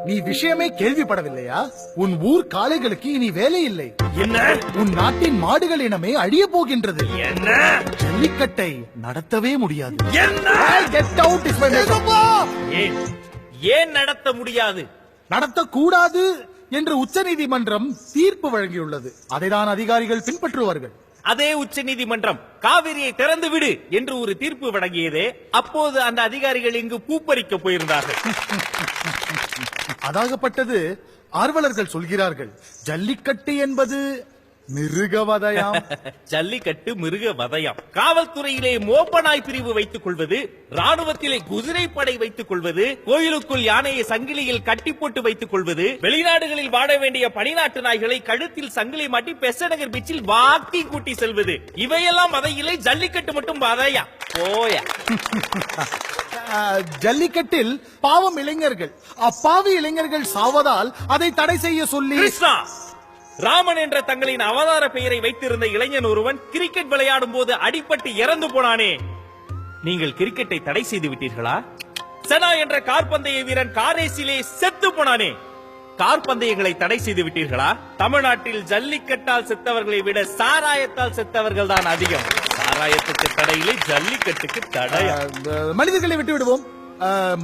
நீ விஷயமே கேள்விப்படவில்லையா? உன் ஊர் காளைகளுக்கு இனி வேலை இல்லை. என்ன? உன் நாட்டின் மாடுகள் இனமே அழிய போகின்றது. என்ன? ஜல்லிக்கட்டை நடத்தவே முடியாது. என்ன? கெட் அவுட் இஸ் மை ஏன் நடத்த முடியாது? நடத்தக்கூடாது என்று உச்சநீதிமன்றம் தீர்ப்பு வழங்கியுள்ளது. அதைதான் அதிகாரிகள் பின்பற்றுவார்கள். அதே உச்ச நீதிமன்றம் காவிரியை திறந்து விடு என்று ஒரு தீர்ப்பு வழங்கியதே, அப்போது அந்த அதிகாரிகள் இங்கு பூப்பறிக்க போயிருந்தார்கள். அதாகப்பட்டது ஆர்வலர்கள் சொல்கிறார்கள், ஜல்லிக்கட்டு என்பது மிருகவதையாம். ஜல்லிக்கட்டு மிருக வதையாம். காவல்துறையிலே மோப்பனாய் பிரிவு வைத்துக் கொள்வது, ராணுவத்திலே குதிரைப்படை வைத்துக் கொள்வது, கோயிலுக்குள் யானையை சங்கிலியில் கட்டி போட்டு வைத்துக் கொள்வது, வெளிநாடுகளில் வாட வேண்டிய பனிநாட்டு நாய்களை கழுத்தில் சங்கிலி மாட்டி பெசநகர் பீச்சில் வாக்கி கூட்டி செல்வது, இவையெல்லாம் வதையிலே, ஜல்லிக்கட்டு மட்டும் வதையா போயா. ஜல்லிக்கட்டில் பாவம் இளைஞர்கள், அப்பாவி இளைஞர்கள் சாவதால் அதை தடை செய்ய சொல்லி கிருஷ்ணா, ராமன் என்ற தங்களின் அவதார பெயரை வைத்திருந்த இளைஞன் ஒருவன் கிரிக்கெட் விளையாடும் போது அடிபட்டு இறந்து போனானே, நீங்கள் கிரிக்கெட்டை தடை செய்து விட்டீர்களா? செனா என்ற கார்பந்தய வீரன் காரேசிலே செத்து போனானே, கார்பந்தயங்களை தடை செய்து விட்டீர்களா? தமிழ்நாட்டில் ஜல்லிக்கட்டால் செத்தவர்களை விட சாராயத்தால் செத்தவர்கள் தான் அதிகம். சாராயத்துக்கு தடையிலே, ஜல்லிக்கட்டுக்கு தடை. மனிதர்களை விட்டு விடுவோம்.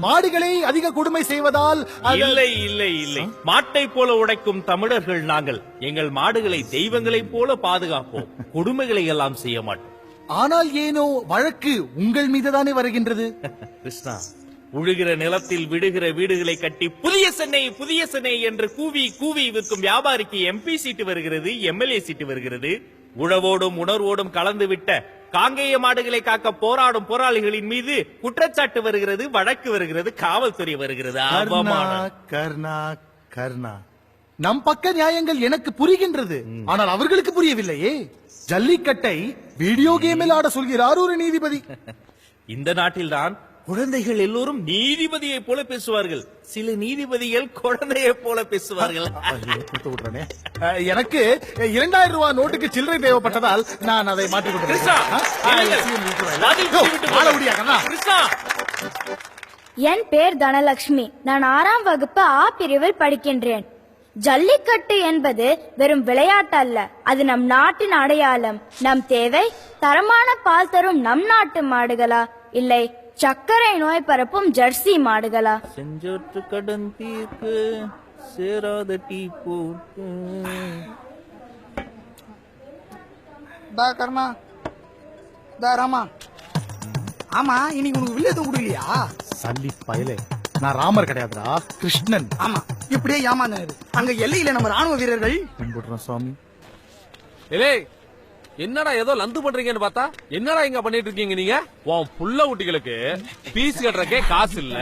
மாடுகளை அதிக கொடுமை செய்வதால் இல்லை இல்லை இல்லை, மாட்டை போல உடைக்கும் தமிழர்கள் நாங்கள். எங்கள் மாடுகளை தெய்வங்களை போல பாதுகாப்போம், கொடுமைகளை எல்லாம் செய்ய மாட்டோம். ஆனால் ஏனோ வழக்கு உங்கள் மீதுதானே வருகின்றது. கிருஷ்ணா, உழுகிற நிலத்தில் விடுகிற வீடுகளை கட்டி புதிய சென்னை புதிய சென்னை என்று கூவி கூவி விற்கும் வியாபாரிக்கு எம்பி சீட்டு வருகிறது, எம்எல்ஏ சீட்டு வருகிறது. உழவோடும் உணர்வோடும் கலந்து விட்ட காங்கேய மாடுகளை காக்க போராடும் போராளிகளின் மீது குற்றச்சாட்டு வருகிறது, வழக்கு வருகிறது, காவல்துறை வருகிறது. கர்ணா கர்ணா, நம் பக்க நியாயங்கள் எனக்கு புரிகின்றது, ஆனால் அவர்களுக்கு புரியவில்லையே. ஜல்லிக்கட்டை வீடியோ கேமில் ஆட சொல்கிறார் ஒரு நீதிபதி. இந்த நாட்டில்தான் குழந்தைகள் எல்லோரும் நீதிபதியை போல பேசுவார்கள், சில நீதிபதிகள் குழந்தையை போல பேசுவார்கள். எனக்கு 2000 ரூபாய் நோட்டுக்கு சில்லறை தேவைப்பட்டதால் நான் அதை மாற்றிக் என் பேர் தனலட்சுமி. நான் 6ஆம் வகுப்பு ஆ பிரிவில் படிக்கின்றேன். ஜல்லிக்கட்டு என்பது வெறும் விளையாட்டு அல்ல, அது நம் நாட்டின் அடையாளம். நம் தேவை தரமான பால் தரும் நம் நாட்டு மாடுகளா, இல்லை சர்க்கரை நோய் பரப்பும் ஜெர்சி மாடுகளா? செஞ்சோற்று கடன் தீர்க்கு சேராத டீ போட்டு. கர்மா ராமா, ஆமா இன்னைக்கு உனக்கு வில்லேஜ் கொடுக்கலையா? சல்லி பயலே, நான் ராமர் கிடையாதுடா, கிருஷ்ணன். ஆமா, இப்படியே ஏமாந்தாரு. அங்க எல்லையில நம்ம ராணுவ வீரர்கள் சாமி. என்னடா ஏதோ லந்து பண்றீங்கன்னு பார்த்தா என்னடா இங்க பண்ணிட்டு இருக்கீங்க நீங்க? உன் புள்ள குட்டிகளுக்கு பீஸ் கட்டுறக்கே காசு இல்ல,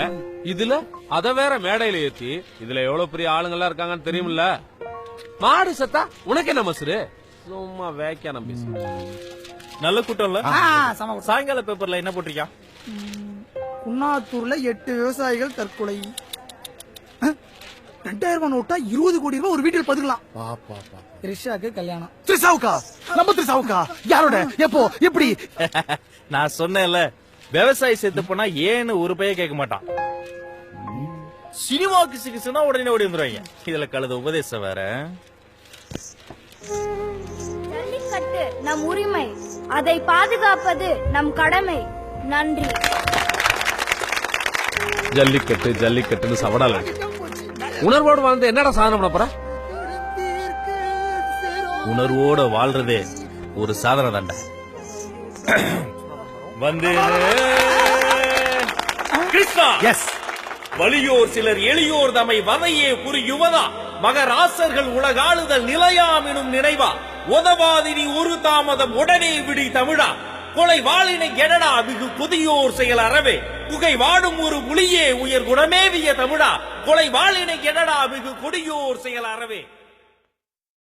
இதுல அத வேற மேடையில ஏத்தி, இதுல எவ்வளவு பெரிய ஆளுங்கெல்லாம் இருக்காங்கன்னு தெரியுமில்ல. மாடு சத்தா உனக்கு என்ன மசுரு? சும்மா வேக்கான பேசு. நல்ல கூட்டம்ல. சாயங்கால பேப்பர்ல என்ன போட்டிருக்கா? குன்னாத்தூர்ல 8 விவசாயிகள் தற்கொலை. 2000 ரூபாய் நோட்டா 20 கோடி ரூபாய் ஒரு வீட்டில் பதுக்கலாம். த்ரிஷாக்கு கல்யாணம். த்ரிஷாவுக்கா? நம்ம த்ரிஷாவுக்கா? யாரோட? எப்போ? எப்படி? நான் சொன்னேன்ல, விவசாயி செத்து போனா ஏன்னு ஒரு பைய கேட்க மாட்டான். சினிமாவுக்கு சிகிச்சைனா உடனே ஓடி வந்துருவாங்க. இதுல கழுத உபதேசம் வேற. ஜல்லிக்கட்டு நம் உரிமை, அதை பாதுகாப்பது நம் கடமை. நன்றி. ஜல்லிக்கட்டு ஜல்லிக்கட்டுன்னு சவடால உணர்வோடு வாழ்ந்து என்னடா சாதனை பண்ண போற? உணர்வோட வாழ்றதே ஒரு சாதனை தாண்டா. வந்து கிருஷ்ணா, எஸ், வலியோர் சிலர் எளியோர் தமை வதையே புரி யுவதா, மகராசர்கள் உலகாளுதல் நிலையாம் எனும் நினைவா, உதவாதினி ஒரு தாமதம் உடனே விடி தமிழா, கொலை வாளினை எடடா மிகு புதியோர் செயல் அறவே, புகை வாடும் ஒரு புலியே உயர் குணமேவிய தமிழா, கொலை வாளினை எடடா மிகு கொடியோர் செயல் அறவே.